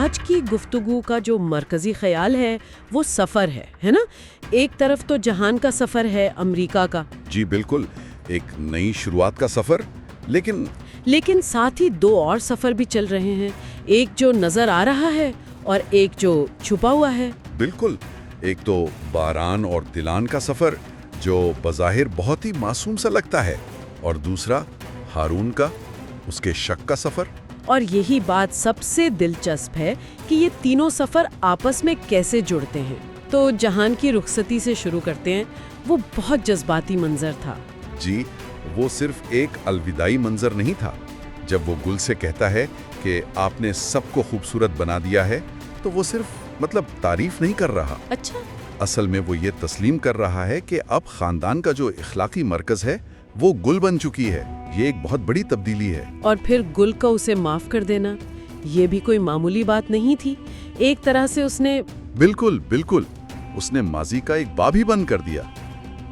आज की गुफ्तगू का जो मरकजी ख्याल है वो सफ़र है ना? एक तरफ तो जहान का सफ़र है, अमेरिका का। जी बिल्कुल, एक नई शुरुआत का सफ़र, लेकिन साथ ही दो और सफ़र भी चल रहे हैं, एक जो नज़र आ रहा है और एक जो छुपा हुआ है। बिल्कुल, एक तो बारान और दिलान का सफ़र जो बज़ाहिर बहुत ही मासूम सा लगता है, और दूसरा हारून का, उसके शक का सफ़र। और यही बात सबसे दिलचस्प है कि ये तीनों सफ़र आपस में कैसे जुड़ते हैं। तो जहान की रुखसती से शुरू करते हैं। वो बहुत जज्बाती मंजर था। जी, वो सिर्फ एक अलविदाई मंजर नहीं था। जब वो गुल से कहता है कि आपने सबको खूबसूरत बना दिया है, तो वो सिर्फ तारीफ नहीं कर रहा। अच्छा। असल में वो ये तस्लीम कर रहा है कि अब खानदान का जो इखलाकी मरकज है वो गुल बन चुकी है। ये एक बहुत बड़ी तब्दीली है। और फिर गुल को उसे माफ कर देना, ये भी कोई मामूली बात नहीं थी। एक तरह से उसने बिल्कुल, उसने माजी का एक बाब ही बंद कर दिया।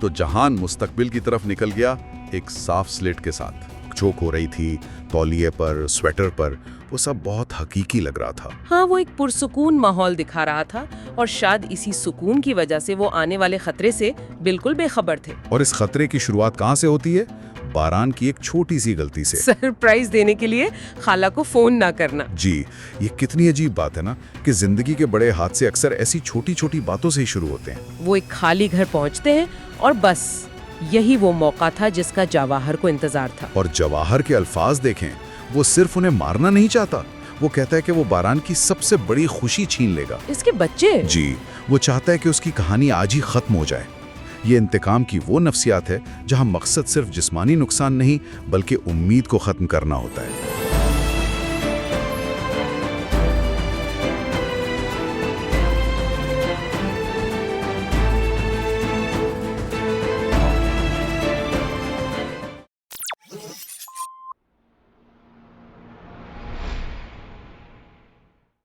तो जहान मुस्तकबिल की तरफ निकल गया एक साफ स्लेट के साथ। चोक हो रही थी तौलिए पर, स्वेटर पर, वो सब बहुत हकीकी लग रहा था। हाँ, वो एक पुरसुकून माहौल दिखा रहा था और शायद इसी सुकून की वजह से वो आने वाले खतरे से बिल्कुल बेखबर थे। और इस खतरे की शुरुआत कहाँ से होती है? बारान की एक छोटी सी गलती से। सरप्राइज देने के लिए खाला को फोन ना करना। जी, ये कितनी अजीब बात है ना कि जिंदगी के बड़े हादसे अक्सर ऐसी छोटी छोटी बातों से ही शुरू होते हैं। वो एक खाली घर पहुंचते हैं और बस यही वो मौका था जिसका जवाहर को इंतजार था। और जवाहर के अल्फाज देखें, वो सिर्फ उन्हें मारना नहीं चाहता, वो कहता है कि वो बारान की सबसे बड़ी खुशी छीन लेगा। इसके बच्चे? जी, वो चाहता है कि उसकी कहानी आज ही खत्म हो जाए। ये इंतकाम की वो नफ्सियात है जहां मकसद सिर्फ जिस्मानी नुकसान नहीं बल्कि उम्मीद को खत्म करना होता है।